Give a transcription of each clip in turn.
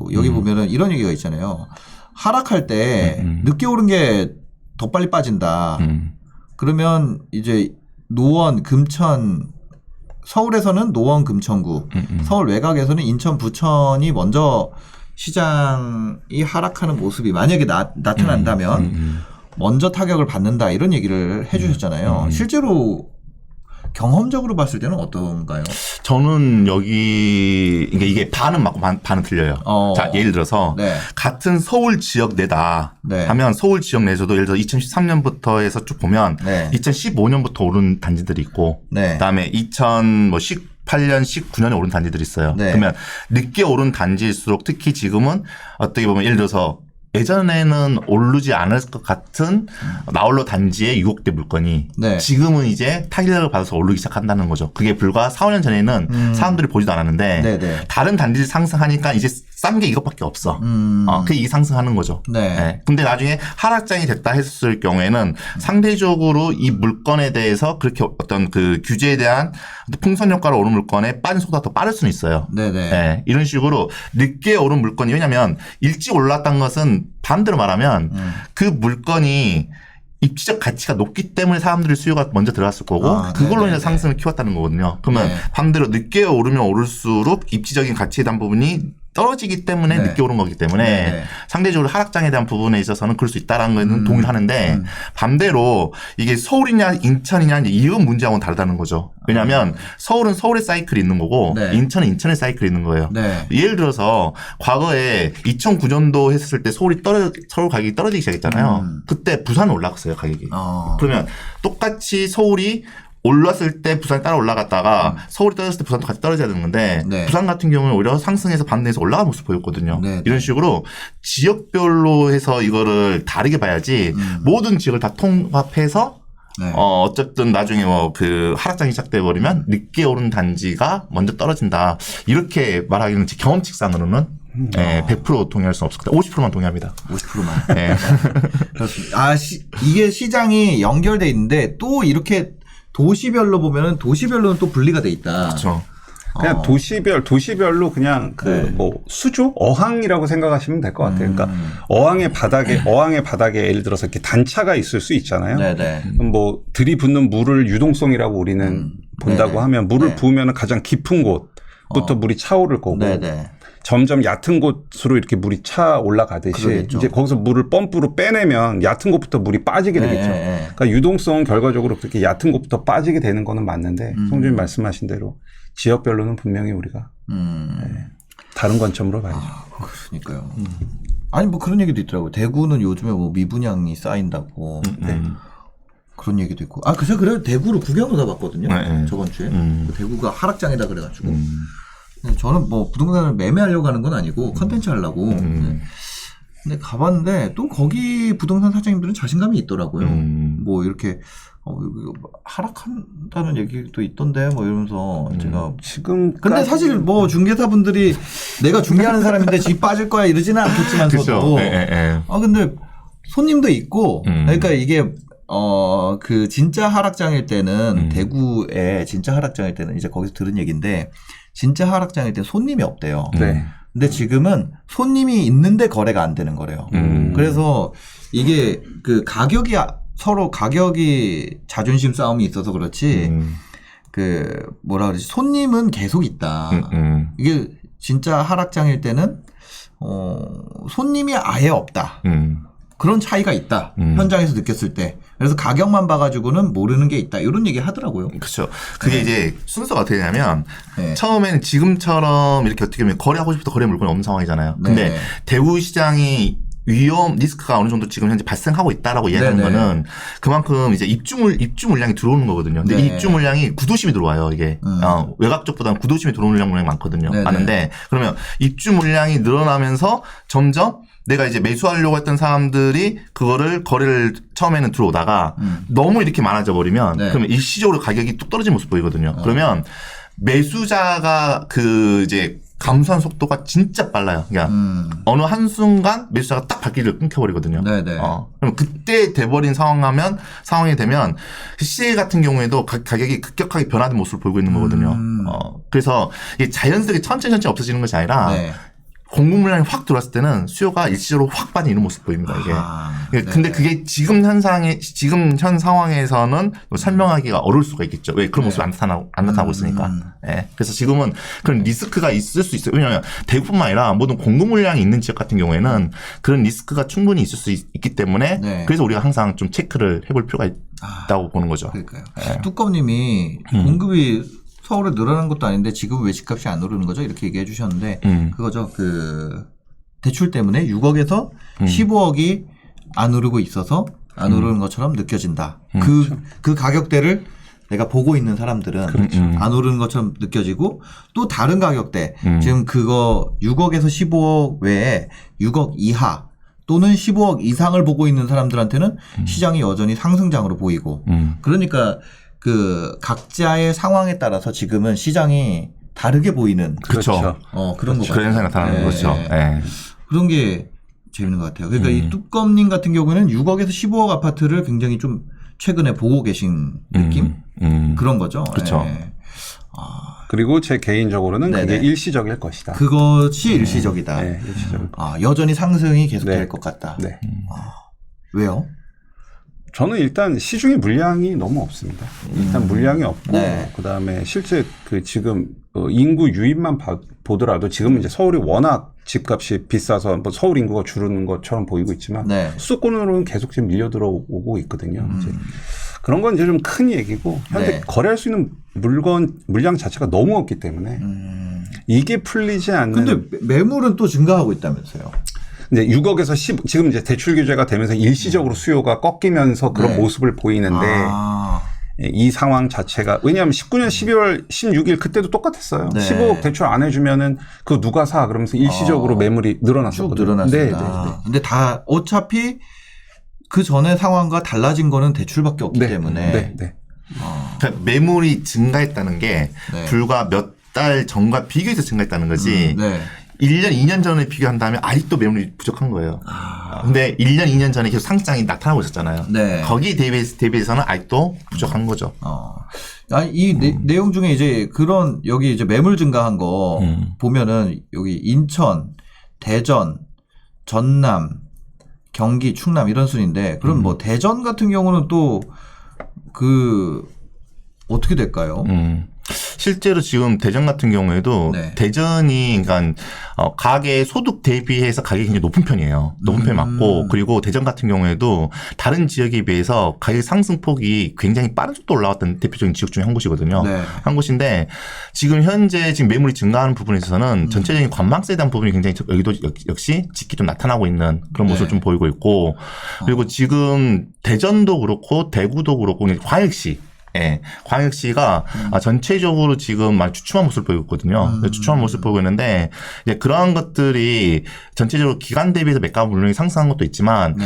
가지고 여기 보면은 이런 얘기가 있잖아요. 하락할 때 늦게 오른 게 더 빨리 빠진다. 그러면 이제 노원, 금천, 서울에서는 노원, 금천구, 서울 외곽에서는 인천, 부천이 먼저 시장이 하락하는 모습이 만약에 나타난다면 먼저 타격을 받는다 이런 얘기를 해주셨잖아요. 실제로 경험적으로 봤을 때는 어떤가요? 저는 여기 이게 반은 맞고 반은 틀려요. 자, 예를 들어서 네. 같은 서울 지역 내다 네. 하면 서울 지역 내에서도 예를 들어 2013년부터 해서 쭉 보면 네. 2015년부터 오른 단지들이 있고 네. 그다음에 2018년, 19년에 오른 단지들이 있어요. 네. 그러면 늦게 오른 단지일수록 특히 지금은 어떻게 보면 예를 들어서 예전에는 오르지 않을 것 같은 나홀로 단지의 유혹대 물건이 네. 지금은 이제 타격을 받아서 오르기 시작한다는 거죠. 그게 불과 4, 5년 전에는 사람들이 보지도 않았는데 네네. 다른 단지를 상승하니까 이제 싼 게 이것밖에 없어. 그게 이게 상승하는 거죠. 네. 네. 근데 나중에 하락장이 됐다 했을 경우에는 상대적으로 이 물건에 대해서 그렇게 어떤 그 규제에 대한 풍선 효과로 오른 물건에 빠진 속도가 더 빠를 수는 있어요. 네네. 네. 이런 식으로 늦게 오른 물건이 왜냐하면 일찍 올랐다는 것은 반대로 말하면 그 물건이 입지적 가치가 높기 때문에 사람들의 수요가 먼저 들어갔을 거고 그걸로 인해서 상승을 키웠다는 거거든요. 그러면 네. 반대로 늦게 오르면 오를수록 입지적인 가치에 대한 부분이 떨어지기 때문에 네. 늦게 오른 거기 때문에 네. 상대적으로 하락장에 대한 부분에 있어서는 그럴 수 있다라는 거는 동의하는데 반대로 이게 서울이냐 인천이냐 이제 이건 문제하고는 다르다는 거죠. 왜냐하면 서울은 서울의 사이클이 있는 거고 네. 인천은 인천의 사이클이 있는 거예요. 네. 예를 들어서 과거에 2009년도 했을 때 서울 가격이 떨어지기 시작했잖아요. 그때 부산은 올라갔어요, 가격이. 그러면 똑같이 서울이 올랐을 때 부산이 따라 올라갔다가 서울이 떨어졌을 때 부산도 같이 떨어져야 되는 건데 네. 부산 같은 경우는 오히려 상승해서 반대해서 올라간 모습 보였거든요. 네. 이런 식으로 지역별로 해서 이거를 다르게 봐야지 모든 지역을 다 통합해서 네. 어쨌든 나중에 뭐 그 하락장이 시작돼 버리면 늦게 오른 단지가 먼저 떨어진다. 이렇게 말하기는 제 경험칙상으로는 100% 동의할 수는 없을 것 같아요. 50%만 동의합니다. 50%만. 네. 그렇습니다. 이게 시장이 연결돼 있는데 또 이렇게 도시별로 보면은 도시별로는 또 분리가 돼 있다. 그렇죠. 그냥 도시별로 그냥 네. 뭐 수조 어항이라고 생각하시면 될 것 같아요. 그러니까 어항의 바닥에 예를 들어서 이렇게 단차가 있을 수 있잖아요. 네네. 그럼 뭐 들이붓는 물을 유동성이라고 우리는 본다고 네네. 하면 물을 네. 부으면 가장 깊은 곳부터 물이 차오를 거고 네네. 점점 얕은 곳으로 이렇게 물이 차 올라가듯이 그러겠죠. 이제 거기서 물을 펌프로 빼내면 얕은 곳부터 물이 빠지게 되겠죠. 네. 그러니까 유동성은 결과적으로 그렇게 얕은 곳부터 빠지게 되는 거는 맞는데 송주님 말씀하신 대로 지역별로는 분명히 우리가 다른 관점으로 봐야죠. 그러니까요. 아니 뭐 그런 얘기도 있더라고요. 대구는 요즘에 뭐 미분양이 쌓인다고. 네. 그런 얘기도 있고. 그래서 그래 대구를 구경을 가봤거든요. 네. 저번 주에. 대구가 하락장이다 그래가지고. 저는 뭐 부동산을 매매하려고 하는 건 아니고 컨텐츠 하려고. 네. 근데 가봤는데 또 거기 부동산 사장님들은 자신감이 있더라고요. 뭐 이렇게 하락한다는 얘기도 있던데 뭐 이러면서 제가 지금 근데 사실 뭐 중개사분들이 내가 중개하는 사람인데 집 빠질 거야 이러지는 않겠지만서도 근데 손님도 있고 그러니까 이게 그 진짜 하락장일 때는 대구에 진짜 하락장일 때는 이제 거기서 들은 얘기인데 진짜 하락장일 때 손님이 없대요. 네. 근데 지금은 손님이 있는데 거래가 안 되는 거래요. 그래서 이게 그 가격이 서로 가격이 자존심 싸움이 있어서 그렇지 그 뭐라 그러지 손님은 계속 있다. 이게 진짜 하락장일 때는 손님이 아예 없다. 그런 차이가 있다. 현장에서 느꼈을 때. 그래서 가격만 봐가지고는 모르는 게 있다. 이런 얘기 하더라고요. 그렇죠. 그게 네. 이제 순서가 어떻게 되냐면 네. 처음에는 지금처럼 이렇게 어떻게 보면 거래하고 싶어도 거래 물건이 없는 상황이잖아요. 근데 네. 대구 시장이 리스크가 어느 정도 지금 현재 발생하고 있다라고 이야기하는 네네. 거는 그만큼 이제 입주 물량이 들어오는 거거든요. 근데 네. 이 입주 물량이 구도심이 들어와요. 이게 외곽 쪽보다는 구도심이 들어오는 물량이 많거든요. 네네. 많은데 그러면 입주 물량이 늘어나면서 점점 내가 이제 매수하려고 했던 사람들이 그거를 거래를 처음에는 들어오다가 너무 이렇게 많아져 버리면 네. 그러면 일시적으로 가격이 뚝 떨어지는 모습 보이거든요. 그러면 매수자가 그 이제 감소한 속도가 진짜 빨라요. 그러니까 어느 한순간 매수자가 딱 발길을 끊겨버리거든요. 네네. 그럼 그때 돼버린 상황이 되면 시세 같은 경우에도 가격이 급격하게 변하는 모습을 보이고 있는 거거든요. 그래서 이게 자연스럽게 천천히 없어지는 것이 아니라 네. 공급 물량이 확 들어왔을 때는 수요가 일시적으로 확 빠진 이런 모습 보입니다, 이게. 근데 그게 지금 현 상황에서는 설명하기가 어려울 수가 있겠죠. 왜 그런 모습이 안 나타나고 있으니까. 예. 그래서 지금은 그런 리스크가 있을 수 있어요. 왜냐하면 대구뿐만 아니라 모든 공급 물량이 있는 지역 같은 경우에는 그런 리스크가 충분히 있을 수 있기 때문에 그래서 우리가 항상 좀 체크를 해볼 필요가 있다고 보는 거죠. 그러니까요. 뚜껑님이 공급이 서울에 늘어난 것도 아닌데 지금 왜 집값이 안 오르는 거죠? 이렇게 얘기해 주셨는데 그거죠. 그 대출 때문에 6억에서 15억이 안 오르고 있어서 안 오르는 것처럼 느껴진다. 그 가격대를 내가 보고 있는 사람들은 안 오르는 것처럼 느껴지고 또 다른 가격대 지금 그거 6억에서 15억 외에 6억 이하 또는 15억 이상을 보고 있는 사람들한테는 시장이 여전히 상승장으로 보이고 그러니까 그 각자의 상황에 따라서 지금은 시장이 다르게 보이는 그렇죠. 그런 거 그런 현상이 나타나는 거죠. 네. 그런 게 재밌는 것 같아요. 그러니까 이 뚜껑님 같은 경우에는 6억에서 15억 아파트를 굉장히 좀 최근에 보고 계신 느낌 그런 거죠. 그렇죠. 네. 그리고 제 개인적으로는 네네. 그게 일시적일 것이다. 그것이 일시적이다. 네, 일시적일 여전히 상승이 계속될 것 같다. 네. 왜요? 저는 일단 시중에 물량이 너무 없습니다. 일단 물량이 없고 네. 그다음에 실제 그 지금 인구 유입만 보더라도 지금 이제 서울이 워낙 집값이 비싸서 뭐 서울 인구가 줄는 것처럼 보이고 있지만 수도권으로는 계속 지금 밀려 들어오고 있거든요. 이제 그런 건 이제 좀 큰 얘기고 현재 거래할 수 있는 물량 자체가 너무 없기 때문에 이게 풀리지 않는. 근데 매물은 또 증가하고 있다면서요? 이제 6억에서 10, 지금 이제 대출 규제가 되면서 일시적으로 수요가 꺾이면서 그런 모습을 보이는데 이 상황 자체가 왜냐하면 19년 12월 16일 그때도 똑같았어요. 15억 대출 안 해주면은 그거 누가 사 그러면서 일시적으로 매물이 늘어났었거든요. 쭉 늘어났습니다. 근데 다 어차피 그 전에 상황과 달라진 거는 대출밖에 없기 때문에. 그러니까 매물이 증가했다는 게 불과 몇 달 전과 비교해서 증가했다는 거지. 1년, 2년 전에 비교한다면 아직도 매물이 부족한 거예요. 근데 1년, 2년 전에 계속 상승장이 나타나고 있었잖아요. 거기에 대비해서는 아직도 부족한 거죠. 이 내용 중에 이제 그런 여기 이제 매물 증가한 거 보면은 여기 인천, 대전, 전남, 경기, 충남 이런 순인데 그럼 뭐 대전 같은 경우는 또 그 어떻게 될까요? 실제로 지금 대전 같은 경우에도 대전이 그러니까 가계 소득 대비해서 가격이 굉장히 높은 편이에요. 높은 편이 맞고 그리고 대전 같은 경우에도 다른 지역에 비해서 가격 상승폭이 굉장히 빠른 속도로 올라왔던 대표적인 지역 중에 한 곳이거든요. 한 곳인데 지금 현재 지금 매물이 증가하는 부분에 있어서는 전체적인 관망세에 대한 부분이 굉장히 여기도 역시 짙게 좀 나타나고 있는 그런 모습을 좀 보이고 있고 그리고 지금 대전도 그렇고 대구도 그렇고 광역시 광역시가 전체적으로 지금 많이 주춤한 모습을 보이고 있거든요. 주춤한 모습을 보이고 있는데 이제 그러한 것들이 전체적으로 기간 대비해서 매가 물량이 상승한 것도 있지만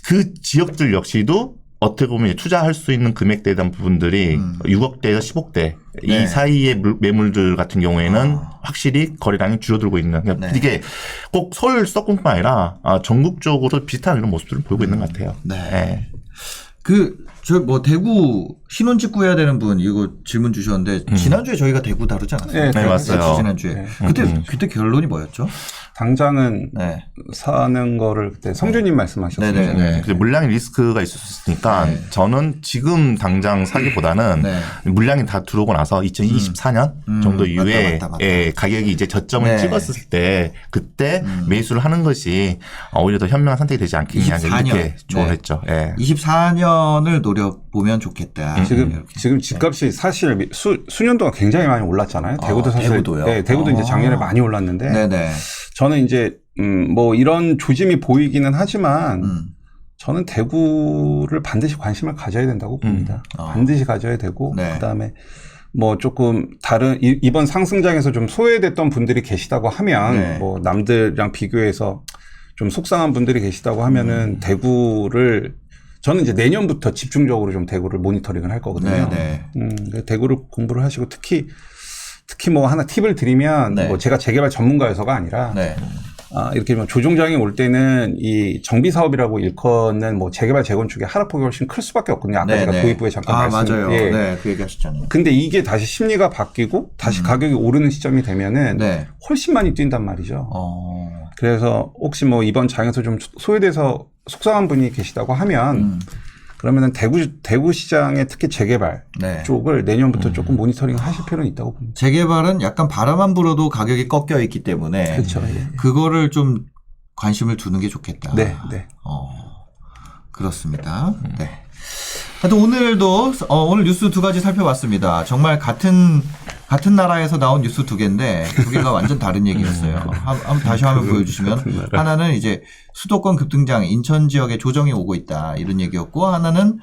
그 지역들 역시도 어떻게 보면 투자할 수 있는 금액대에 대한 부분들이 6억대에서 10억대 이 사이의 매물들 같은 경우에는 확실히 거래량이 줄어들고 있는 그러니까 이게 꼭 서울 수도권뿐만 아니라 전국적으로 비슷한 이런 모습들을 보이고 있는 것 같아요. 저 뭐 대구 신혼집 구해야 되는 분 이거 질문 주셨는데 지난주에 저희가 대구 다루지 않았어요? 네, 맞아요. 지난주에. 그때 결론이 뭐였죠? 당장은 사는 거를 그때 성준님 말씀하셨어요. 물량의 리스크가 있을 수 있으니까 저는 지금 당장 사기보다는 물량이 다 들어오고 나서 2024년 정도 이후에 가격이 이제 저점을 찍었을 때 그때 매수를 하는 것이 오히려 더 현명한 선택이 되지 않겠냐 이렇게 조언했죠. 24년을 노려보면 좋겠다. 지금 집값이 사실 수년 동안 굉장히 많이 올랐잖아요. 대구도 사실 대구도요? 대구도 이제 작년에 많이 올랐는데 저는 이제 뭐 이런 조짐이 보이기는 하지만 저는 대구를 반드시 관심을 가져야 된다고 봅니다. 반드시 가져야 되고 그다음에 뭐 조금 다른 이번 상승장에서 좀 소외됐던 분들이 계시다고 하면 뭐 남들이랑 비교해서 좀 속상한 분들이 계시다고 하면은 대구를 저는 이제 내년부터 집중적으로 좀 대구를 모니터링을 할 거거든요. 대구를 공부를 하시고 특히 뭐 하나 팁을 드리면 뭐 제가 재개발 전문가여서가 아니라 이렇게 조정장이 올 때는 이 정비 사업이라고 일컫는 뭐 재개발 재건축의 하락폭이 훨씬 클 수밖에 없거든요. 아까 네네. 제가 도입부에 잠깐 맞아요. 예. 네, 그 얘기하셨잖아요. 근데 이게 다시 심리가 바뀌고 다시 가격이 오르는 시점이 되면은 네. 훨씬 많이 뛴단 말이죠. 그래서 혹시 뭐 이번 장에서 좀 소외돼서 속상한 분이 계시다고 하면 그러면은 대구 시장의 특히 재개발 네. 쪽을 내년부터 조금 모니터링 하실 필요는 있다고 봅니다. 재개발은 약간 바람만 불어도 가격이 꺾여 있기 때문에 그렇죠. 예. 그거를 좀 관심을 두는 게 좋겠다. 네, 네. 그렇습니다. 네. 하여튼 오늘도 오늘 뉴스 두 가지 살펴봤습니다. 정말 같은 나라에서 나온 뉴스 두 개인데 두 개가 완전 다른 얘기였어요. 한번 다시 화면 보여주시면 하나는 이제 수도권 급등장 인천 지역에 조정이 오고 있다 이런 얘기였고 하나는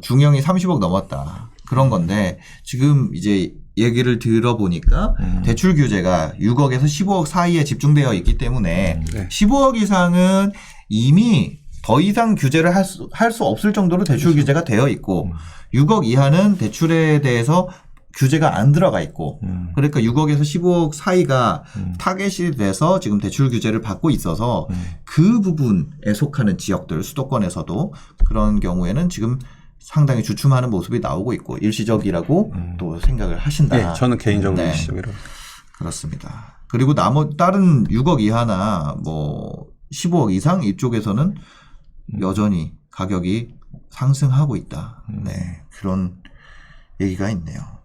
중형이 30억 넘었다 그런 건데 지금 이제 얘기를 들어보니까 대출 규제가 6억에서 15억 사이에 집중되어 있기 때문에 네. 15억 이상은 이미 더 이상 규제를 할 수 없을 정도로 대출 규제가 되어 있고 6억 이하는 대출에 대해서 규제가 안 들어가 있고 그러니까 6억에서 15억 사이가 타겟이 돼서 지금 대출 규제를 받고 있어서 그 부분에 속하는 지역들 수도권에서도 그런 경우에는 지금 상당히 주춤하는 모습이 나오고 있고 일시적이라고 또 생각을 하신다. 네, 저는 개인적으로 네. 일시적이라고. 그렇습니다. 그리고 다른 6억 이하나 뭐 15억 이상 이쪽에서는 여전히 가격이 상승하고 있다. 네, 그런 얘기가 있네요.